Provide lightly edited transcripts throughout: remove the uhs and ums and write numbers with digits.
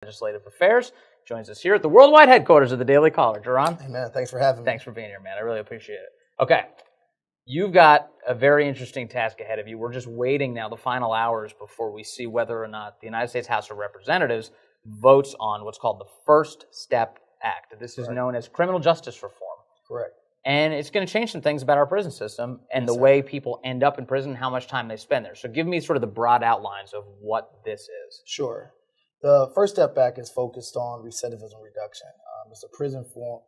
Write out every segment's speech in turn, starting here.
Legislative Affairs, joins us here at the worldwide headquarters of the Daily Caller. Jaron? Hey, man, thanks for having me. Thanks for being here, man. I really appreciate it. Okay, you've got a very interesting task ahead of you. We're just waiting now the final hours before we see whether or not the United States House of Representatives votes on what's called the First Step Act. This is known as criminal justice reform. Correct. And it's going to change some things about our prison system and the way people end up in prison, how much time they spend there. So give me sort of the broad outlines of what this is. Sure. The First Step Act is focused on recidivism reduction. It's a prison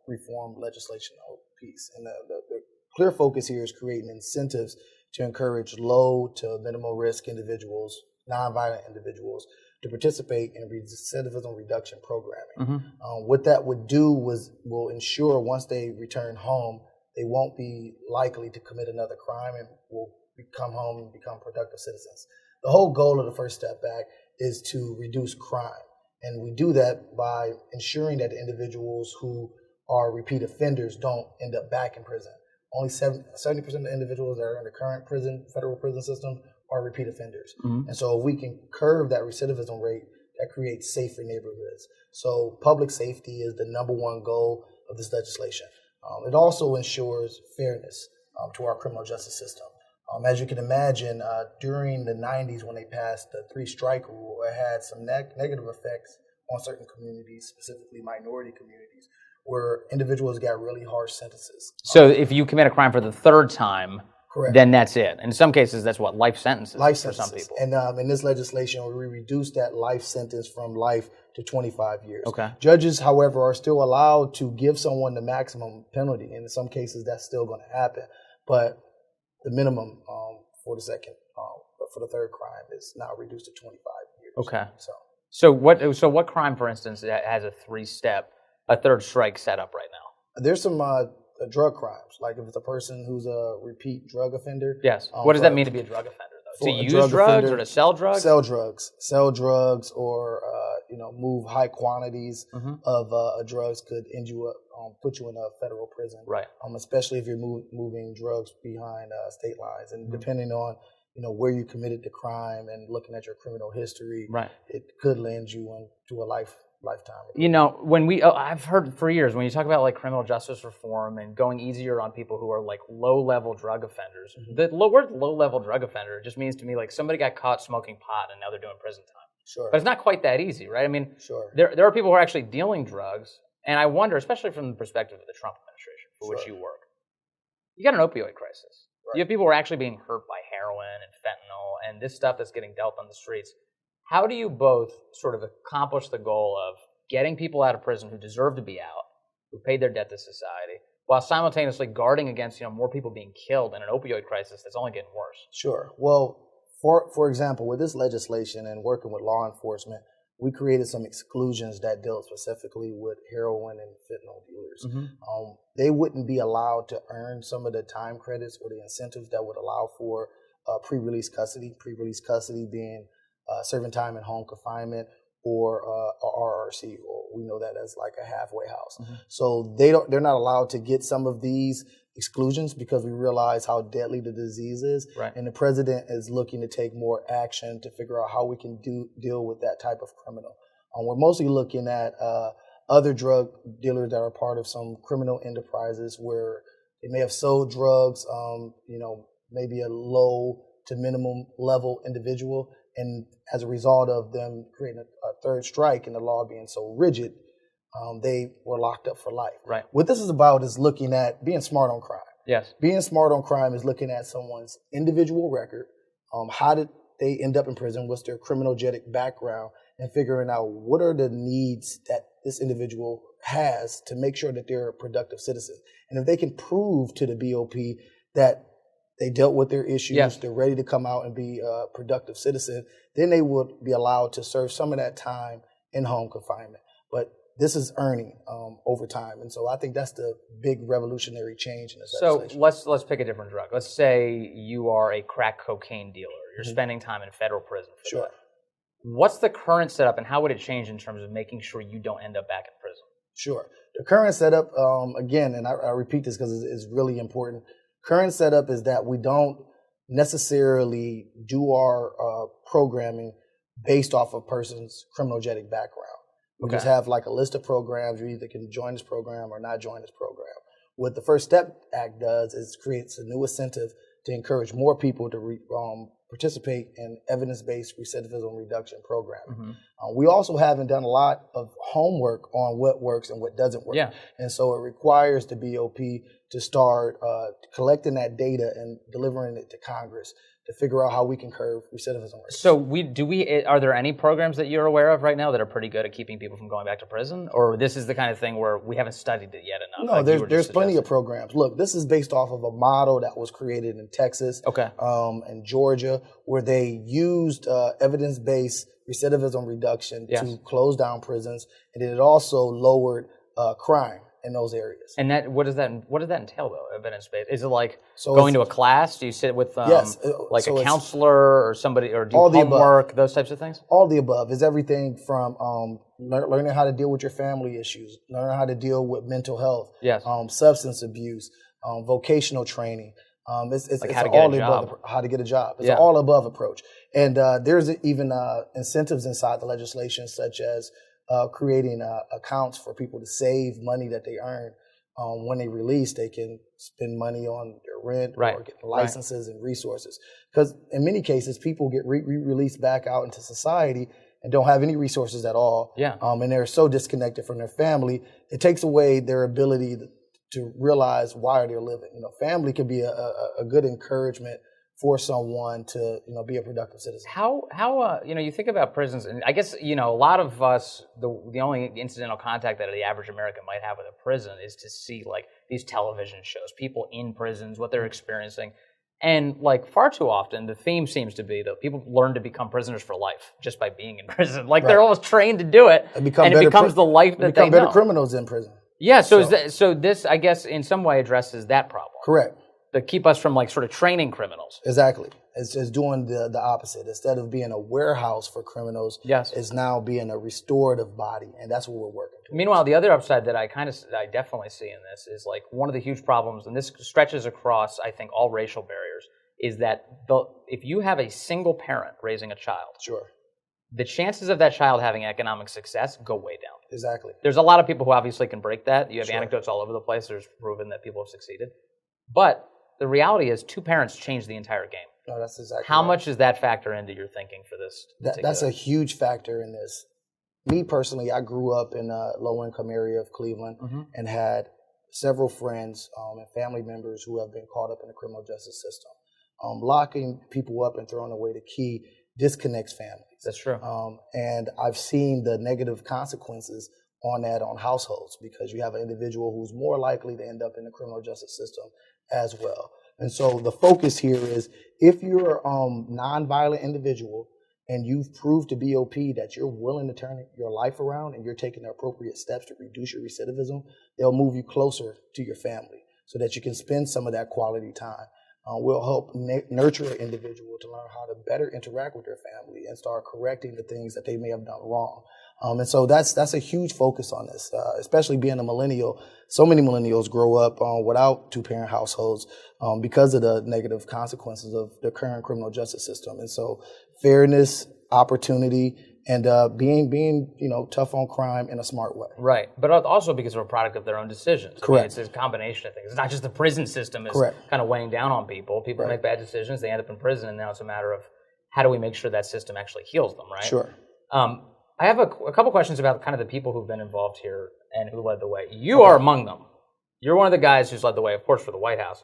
reform legislation piece. And the clear focus here is creating incentives to encourage low to minimal risk individuals, nonviolent individuals, to participate in recidivism reduction programming. What that would do will ensure once they return home, they won't be likely to commit another crime and will come home and become productive citizens. The whole goal of the First Step Act is to reduce crime. And we do that by ensuring that the individuals who are repeat offenders don't end up back in prison. Only 70% of the individuals that are in the current federal prison system are repeat offenders. And so if we can curb that recidivism rate, that creates safer neighborhoods. So public safety is the number one goal of this legislation. It also ensures fairness to our criminal justice system. As you can imagine, during the 90s when they passed the three-strike rule, it had some negative effects on certain communities, specifically minority communities, where individuals got really harsh sentences. So if you commit a crime for the third time, Correct. Then that's it. In some cases, that's what, life sentences Life for sentences. some people. And in this legislation, we reduced that life sentence from life to 25 years. Okay. Judges, however, are still allowed to give someone the maximum penalty. And in some cases, that's still going to happen. But the minimum for the second, for the third crime is now reduced to 25 years. Okay. So what crime, for instance, has a third strike set up right now? there's some drug crimes, like if it's a person who's a repeat drug offender. Yes. What does that mean to be a drug offender, though? To use drugs or to sell drugs? Sell drugs, or move high quantities of drugs could end you up, put you in a federal prison. Right. Especially if you're moving drugs behind state lines, and depending on where you committed the crime and looking at your criminal history, right, it could land you to a lifetime. I've heard for years when you talk about like criminal justice reform and going easier on people who are like low-level drug offenders, the word low-level drug offender just means to me like somebody got caught smoking pot and now they're doing prison time. Sure. But it's not quite that easy, right? I mean, sure. There are people who are actually dealing drugs, and I wonder, especially from the perspective of the Trump administration, for which you work, you got an opioid crisis. Right. You have people who are actually being hurt by heroin and fentanyl and this stuff that's getting dealt on the streets. How do you both sort of accomplish the goal of getting people out of prison who deserve to be out, who paid their debt to society, while simultaneously guarding against more people being killed in an opioid crisis that's only getting worse? Sure. Well, for example, with this legislation and working with law enforcement, we created some exclusions that dealt specifically with heroin and fentanyl dealers. They wouldn't be allowed to earn some of the time credits or the incentives that would allow for pre-release custody. Pre-release custody being serving time in home confinement, or RRC, or we know that as like a halfway house. So they're not allowed to get some of these exclusions because we realize how deadly the disease is. Right. And the president is looking to take more action to figure out how we can deal with that type of criminal. We're mostly looking at other drug dealers that are part of some criminal enterprises where they may have sold drugs, maybe a low to minimum level individual. And as a result of them creating a third strike and the law being so rigid, they were locked up for life. Right. What this is about is looking at being smart on crime. Yes. Being smart on crime is looking at someone's individual record. How did they end up in prison? What's their criminogenic background? And figuring out what are the needs that this individual has to make sure that they're a productive citizen. And if they can prove to the BOP that they dealt with their issues, they're ready to come out and be a productive citizen, then they would be allowed to serve some of that time in home confinement. But this is earning over time. And so I think that's the big revolutionary change in this legislation. So let's pick a different drug. Let's say you are a crack cocaine dealer. You're spending time in federal prison for that. What's the current setup, and how would it change in terms of making sure you don't end up back in prison? Sure. The current setup, again, and I repeat this because it's really important, current setup is that we don't necessarily do our programming based off a person's criminogenic background. We just have like a list of programs. You either can join this program or not join this program. What the First Step Act does is creates a new incentive to encourage more people to participate in evidence-based recidivism reduction programming. We also haven't done a lot of homework on what works and what doesn't work. And so it requires the BOP to start collecting that data and delivering it to Congress to figure out how we can curb recidivism rates. So are there any programs that you're aware of right now that are pretty good at keeping people from going back to prison? Or this is the kind of thing where we haven't studied it yet enough? No, there's plenty of programs. Look, this is based off of a model that was created in Texas and Georgia, where they used evidence-based recidivism reduction to close down prisons, and it also lowered crime in those areas. And what does that entail though? Evidence-based? Is it like going to a class? Do you sit with a counselor or somebody, or do homework? Those types of things. All the above. Is everything from learning how to deal with your family issues, learning how to deal with mental health, substance abuse, vocational training. It's like how to get a job. It's an all above approach. And there's even incentives inside the legislation, such as creating accounts for people to save money that they earn. When they release, they can spend money on their rent or get licenses and resources. Because in many cases, people get released back out into society and don't have any resources at all. And they're so disconnected from their family, it takes away their ability to realize why they're living. Family can be a good encouragement for someone to, be a productive citizen. How you think about prisons, and I guess, a lot of us, the only incidental contact that the average American might have with a prison is to see like these television shows, people in prisons, what they're experiencing. And like far too often, the theme seems to be that people learn to become prisoners for life just by being in prison. Like they're almost trained to do it, and it becomes the life that they know. Become better criminals in prison. Yeah, so this, I guess, in some way addresses that problem. Correct. To keep us from like sort of training criminals. Exactly. It's doing the opposite. Instead of being a warehouse for criminals, it's now being a restorative body, and that's what we're working towards. Meanwhile, the other upside that I definitely see in this is like one of the huge problems, and this stretches across, I think, all racial barriers, is that if you have a single parent raising a child, the chances of that child having economic success go way down. Exactly. There's a lot of people who obviously can break that. You have anecdotes all over the place. There's proven that people have succeeded. But the reality is two parents change the entire game. No, that's exactly How much does that factor into your thinking for this? That's a huge factor in this. Me personally, I grew up in a low-income area of Cleveland and had several friends and family members who have been caught up in the criminal justice system. Locking people up and throwing away the key disconnects families. That's true. And I've seen the negative consequences on households, because you have an individual who's more likely to end up in the criminal justice system as well. And so the focus here is, if you're a nonviolent individual and you've proved to BOP that you're willing to turn your life around and you're taking the appropriate steps to reduce your recidivism, they'll move you closer to your family so that you can spend some of that quality time. We'll help nurture an individual to learn how to better interact with their family and start correcting the things that they may have done wrong. And so that's a huge focus on this, especially being a millennial. So many millennials grow up without two-parent households because of the negative consequences of the current criminal justice system. And so fairness, opportunity, and being tough on crime in a smart way. Right, but also because they're a product of their own decisions. Correct. I mean, it's a combination of things. It's not just the prison system is kind of weighing down on people. People make bad decisions, they end up in prison, and now it's a matter of how do we make sure that system actually heals them, right? Sure. I have a couple questions about kind of the people who've been involved here and who led the way. You are among them. You're one of the guys who's led the way, of course, for the White House.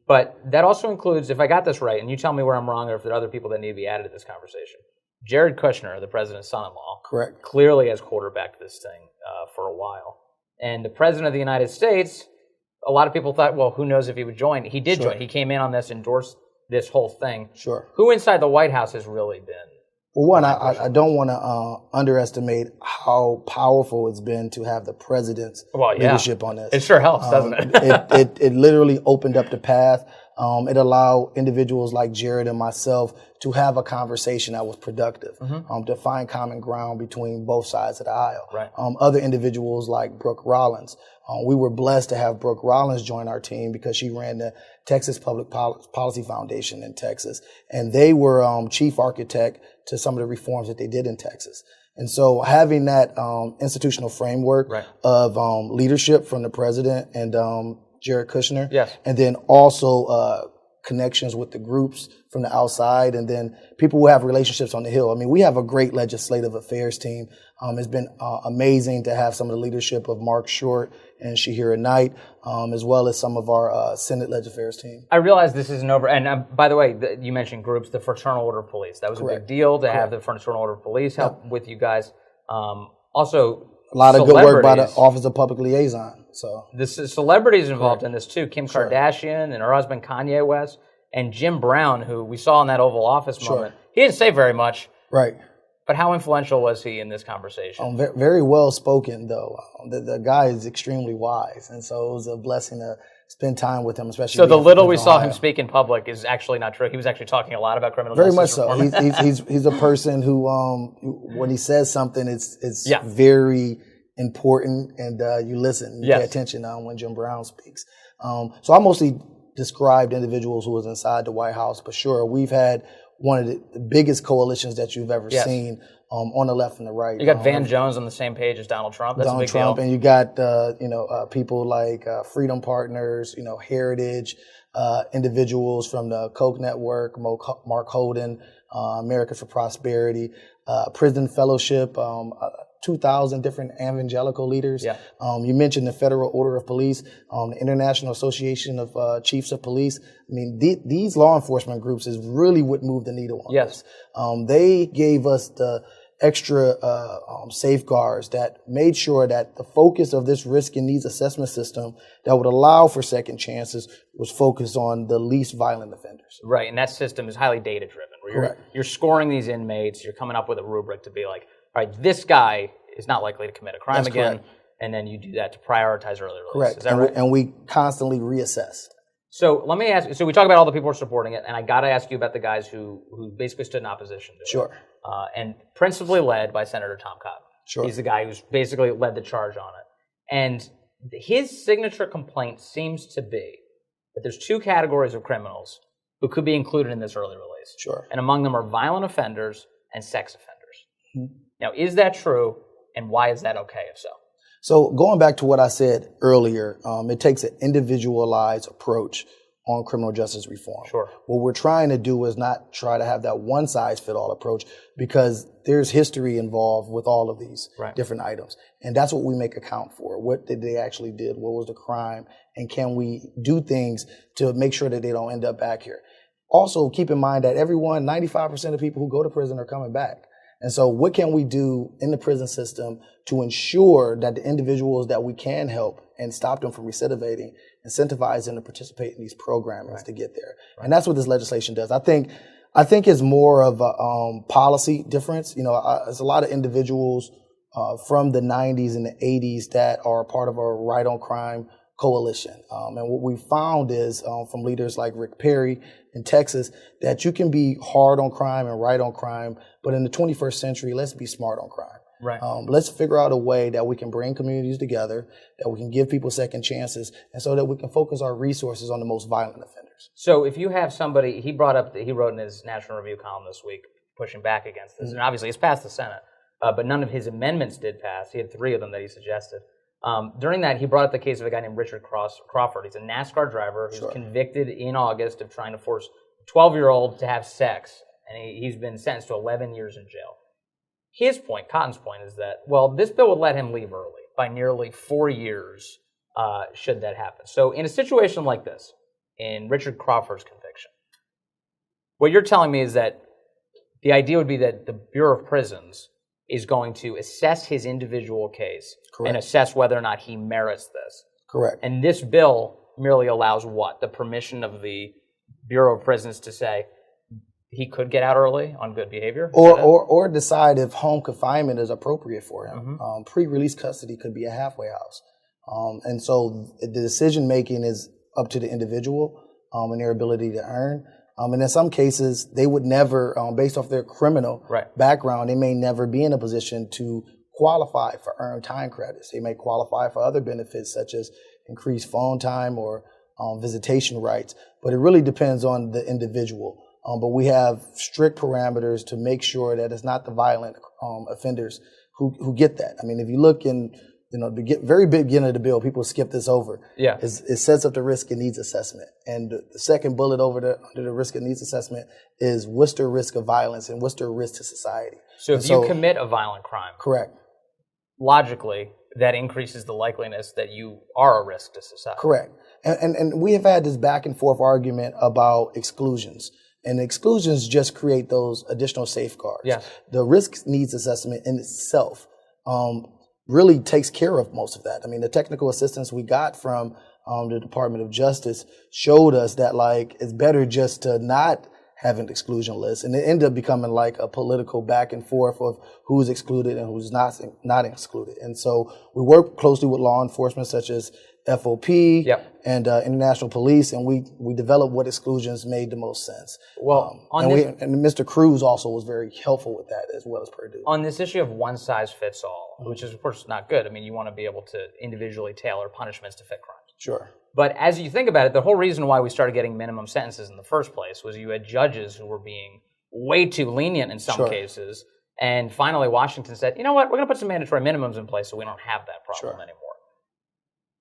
But that also includes, if I got this right, and you tell me where I'm wrong or if there are other people that need to be added to this conversation, Jared Kushner, the president's son-in-law, clearly has quarterbacked this thing for a while. And the president of the United States, a lot of people thought, well, who knows if he would join. He did join. He came in on this, endorsed this whole thing. Who inside the White House has really been? Well, one, I don't want to underestimate how powerful it's been to have the president's leadership on this. It sure helps, doesn't it? It literally opened up the path. It allowed individuals like Jared and myself to have a conversation that was productive, to find common ground between both sides of the aisle. Other individuals like Brooke Rollins. We were blessed to have Brooke Rollins join our team because she ran the Texas Public Policy Foundation in Texas, and they were chief architect to some of the reforms that they did in Texas. And so having that institutional framework of leadership from the president and Jared Kushner, and then also connections with the groups from the outside, and then people who have relationships on the Hill. I mean, we have a great legislative affairs team. It's been amazing to have some of the leadership of Mark Short and Shahira Knight, as well as some of our Senate legislative affairs team. I realize this isn't over. And by the way, you mentioned groups, the Fraternal Order of Police. That was a big deal to have the Fraternal Order of Police help with you guys. Also, a lot of good work by the Office of Public Liaison. So the celebrities involved in this too. Kim Kardashian and her husband Kanye West, and Jim Brown, who we saw in that Oval Office moment. He didn't say very much. Right. But how influential was he in this conversation? Very well spoken, though. The guy is extremely wise, and so it was a blessing to spend time with him, especially. So the little we saw him speak in public is actually not true. He was actually talking a lot about criminal justice reform. Very much so. He's a person who, when he says something, it's very important, and you listen, you pay attention when Jim Brown speaks. So I mostly described individuals who was inside the White House, but sure, we've had one of the biggest coalitions that you've ever seen on the left and the right. You got Van Jones on the same page as Donald Trump. That's Donald a big Trump, deal. And you got people like Freedom Partners, Heritage, individuals from the Koch Network, Mark Holden, Americans for Prosperity, Prison Fellowship, 2,000 different evangelical leaders. Yeah. You mentioned the Federal Order of Police, the International Association of Chiefs of Police. I mean, these law enforcement groups is really what moved the needle on this. They gave us the extra safeguards that made sure that the focus of this risk and needs assessment system that would allow for second chances was focused on the least violent offenders. Right, and that system is highly data-driven, where you're scoring these inmates, you're coming up with a rubric to be like, all right, this guy is not likely to commit a crime again, and then you do that to prioritize early release. Correct. Is that right? And we constantly reassess. So let me ask you, so we talk about all the people who are supporting it, and I got to ask you about the guys who basically stood in opposition to it. And principally led by Senator Tom Cotton. He's the guy who's basically led the charge on it. And his signature complaint seems to be that there's two categories of criminals who could be included in this early release. And among them are violent offenders and sex offenders. Now, is that true, and why is that okay, if so? So going back to what I said earlier, it takes an individualized approach on criminal justice reform. What we're trying to do is not try to have that one-size-fit-all approach, because there's history involved with all of these different items. And that's what we make account for. What did they actually did? What was the crime? And can we do things to make sure that they don't end up back here? Also, keep in mind that 95% of people who go to prison are coming back. And so what can we do in the prison system to ensure that the individuals that we can help and stop them from recidivating, incentivize them to participate in these programs to get there? And that's what this legislation does. I think it's more of a policy difference. There's a lot of individuals from the 90s and the 80s that are part of a Right on Crime coalition. And what we found is from leaders like Rick Perry in Texas, that you can be hard on crime and right on crime, but in the 21st century, let's be smart on crime. Let's figure out a way that we can bring communities together, that we can give people second chances, and so that we can focus our resources on the most violent offenders. So if you have somebody, he wrote in his National Review column this week, pushing back against this, and obviously it's passed the Senate, but none of his amendments did pass. He had 3 of them that he suggested. During that, he brought up the case of a guy named Richard Crawford. He's a NASCAR driver who's convicted in August of trying to force a 12-year-old to have sex, and he's been sentenced to 11 years in jail. His point, Cotton's point, is that, well, this bill would let him leave early by nearly 4 years should that happen. So in a situation like this, in Richard Crawford's conviction, what you're telling me is that the idea would be that the Bureau of Prisons is going to assess his individual case and assess whether or not he merits this. And this bill merely allows what? The permission of the Bureau of Prisons to say he could get out early on good behavior? Or decide if home confinement is appropriate for him. Pre-release custody could be a halfway house. And so the decision-making is up to the individual and their ability to earn. And in some cases, they would never, based off their criminal background, they may never be in a position to qualify for earned time credits. They may qualify for other benefits such as increased phone time or visitation rights. But it really depends on the individual. but we have strict parameters to make sure that it's not the violent offenders who get that. I mean, if you look in the very beginning of the bill, people skip this over. Yeah. It sets up the risk and needs assessment. And the second bullet under the risk and needs assessment is what's the risk of violence and what's the risk to society. So if you commit a violent crime, correct, logically, that increases the likeliness that you are a risk to society. Correct. And we have had this back and forth argument about exclusions. And exclusions just create those additional safeguards. Yes. The risk needs assessment in itself really takes care of most of that. I mean, the technical assistance we got from the Department of Justice showed us that, like, it's better just to not have an exclusion list. And it ended up becoming like a political back and forth of who's excluded and who's not excluded. And so we work closely with law enforcement such as FOP and international police, and we developed what exclusions made the most sense. Well, and Mr. Cruz also was very helpful with that, as well as Purdue. On this issue of one size fits all, which is of course not good. I mean, you want to be able to individually tailor punishments to fit crimes. Sure. But as you think about it, the whole reason why we started getting minimum sentences in the first place was you had judges who were being way too lenient in some cases, and finally Washington said, you know what, we're going to put some mandatory minimums in place so we don't have that problem anymore.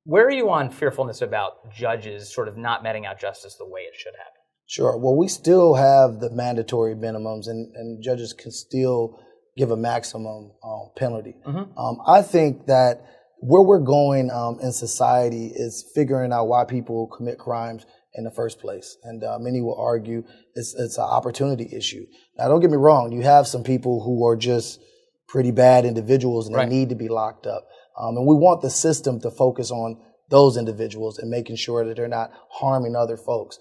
Where are you on fearfulness about judges sort of not meting out justice the way it should happen? Sure. Well, we still have the mandatory minimums, and judges can still give a maximum penalty. I think that where we're going in society is figuring out why people commit crimes in the first place. And many will argue it's an opportunity issue. Now, don't get me wrong. You have some people who are just pretty bad individuals and they need to be locked up. And we want the system to focus on those individuals and making sure that they're not harming other folks.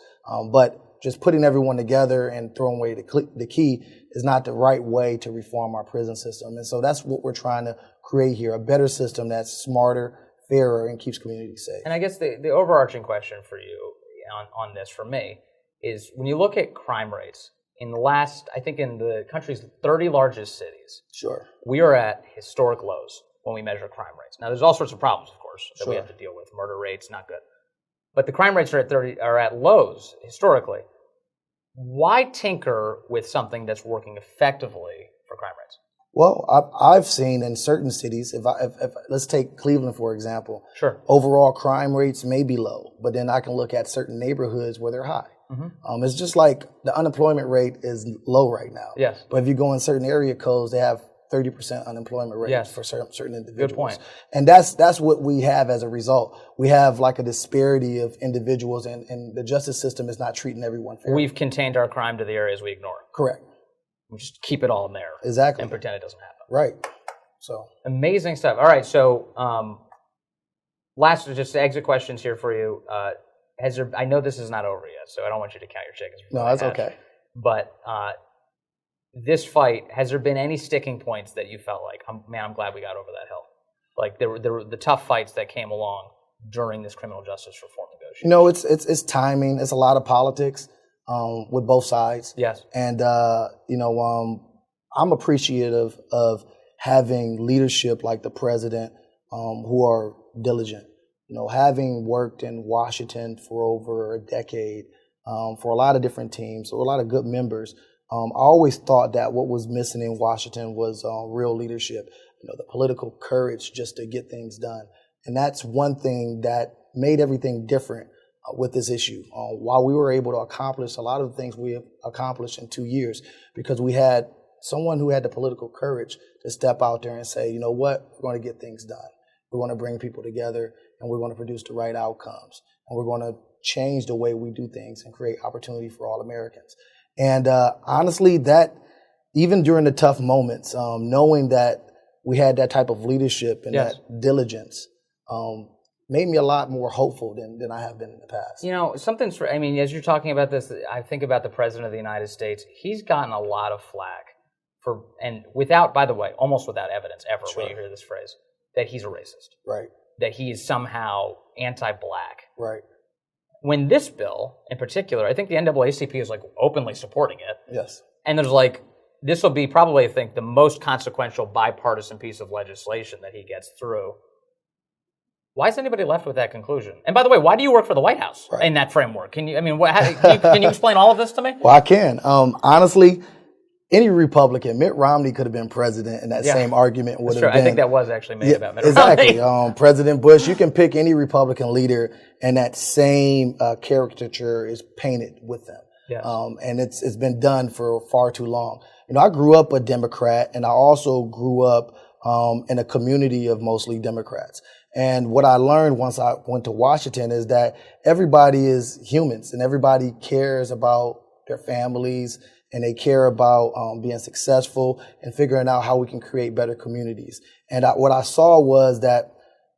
But just putting everyone together and throwing away the key is not the right way to reform our prison system. And so that's what we're trying to create here, a better system that's smarter, fairer, and keeps communities safe. And I guess the overarching question for you on this, for me, is when you look at crime rates, in the country's 30 largest cities, we are at historic lows when we measure crime rates. Now, there's all sorts of problems, of course, that we have to deal with. Murder rates, not good. But the crime rates are at lows historically. Why tinker with something that's working effectively for crime rates? Well, I've seen in certain cities, if let's take Cleveland, for example. Overall crime rates may be low, but then I can look at certain neighborhoods where they're high. It's just like the unemployment rate is low right now. Yes. But if you go in certain area codes, they have 30% unemployment rate for certain individuals. Good point. And that's what we have as a result. We have like a disparity of individuals, and the justice system is not treating everyone fairly. We've contained our crime to the areas we ignore. Correct. We just keep it all in there. Exactly. And pretend it doesn't happen. Right. So amazing stuff. All right. So last, just exit questions here for you. I know this is not over yet, so I don't want you to count your chickens. No, that's okay. But this fight, has there been any sticking points that you felt like, I'm glad we got over that hill? Like there were the tough fights that came along during this criminal justice reform negotiation. It's timing. It's a lot of politics with both sides. Yes. And I'm appreciative of having leadership like the president who are diligent. Having worked in Washington for over a decade for a lot of different teams, or a lot of good members. I always thought that what was missing in Washington was real leadership, the political courage just to get things done. And that's one thing that made everything different with this issue. While we were able to accomplish a lot of the things we have accomplished in 2 years, because we had someone who had the political courage to step out there and say, you know what, we're going to get things done. We're going to bring people together, and we're going to produce the right outcomes. And we're going to change the way we do things and create opportunity for all Americans. And honestly, that even during the tough moments, knowing that we had that type of leadership and that diligence made me a lot more hopeful than I have been in the past. As you're talking about this, I think about the President of the United States. He's gotten a lot of flack by the way, almost without evidence ever when you hear this phrase, that he's a racist. Right. That he is somehow anti-black. Right. When this bill, in particular, I think the NAACP is like openly supporting it. Yes. And there's this will be probably, I think, the most consequential bipartisan piece of legislation that he gets through. Why is anybody left with that conclusion? And by the way, why do you work for the White House in that framework? Can you? I mean, can you explain all of this to me? Well, I can. Honestly, any Republican, Mitt Romney could have been president, and that same argument would have been. I think that was actually made about Mitt Romney. Exactly. President Bush, you can pick any Republican leader, and that same caricature is painted with them. Yes. And it's been done for far too long. You know, I grew up a Democrat, and I also grew up in a community of mostly Democrats. And what I learned once I went to Washington is that everybody is humans, and everybody cares about their families, and they care about being successful and figuring out how we can create better communities. And what I saw was that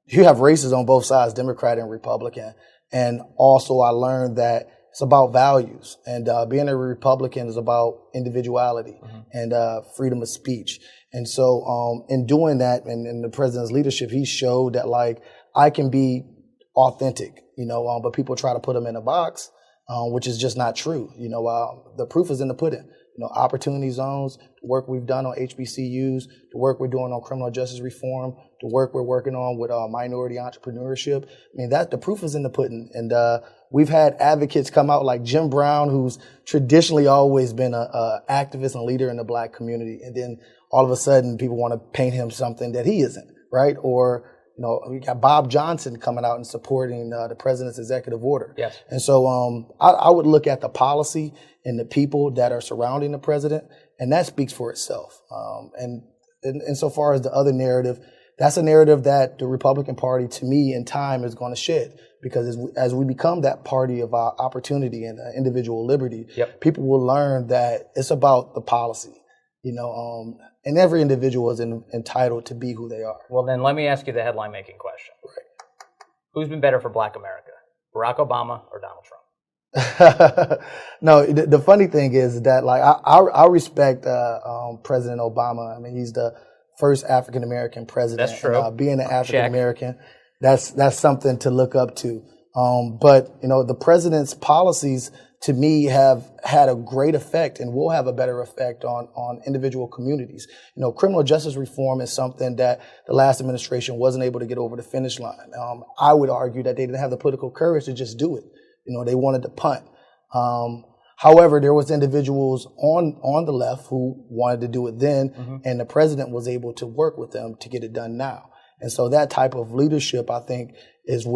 you have races on both sides, Democrat and Republican. And also I learned that it's about values. And being a Republican is about individuality and freedom of speech. And so in doing that, and in the president's leadership, he showed that, like, I can be authentic, but people try to put him in a box, which is just not true. The proof is in the pudding. Opportunity zones, the work we've done on HBCUs, the work we're doing on criminal justice reform, the work we're working on with minority entrepreneurship. I mean, the proof is in the pudding. And we've had advocates come out like Jim Brown, who's traditionally always been a activist and leader in the Black community. And then all of a sudden people want to paint him something that he isn't, right? Or, we got Bob Johnson coming out and supporting the president's executive order. Yes. And so I would look at the policy and the people that are surrounding the president, and that speaks for itself. And so far as the other narrative, that's a narrative that the Republican Party, to me, in time is going to shed, because as we become that party of opportunity and individual liberty, people will learn that it's about the policy. And every individual is entitled to be who they are. Well, then let me ask you the headline-making question. Right. Who's been better for Black America, Barack Obama or Donald Trump? No, the funny thing is that, like, I respect President Obama. I mean, he's the first African-American president. That's true. And, being an African-American, that's something to look up to. But, the president's policies, to me, have had a great effect and will have a better effect on individual communities. Criminal justice reform is something that the last administration wasn't able to get over the finish line. I would argue that they didn't have the political courage to just do it. They wanted to punt. However, there was individuals on the left who wanted to do it then, and the president was able to work with them to get it done now. And so that type of leadership, I think, is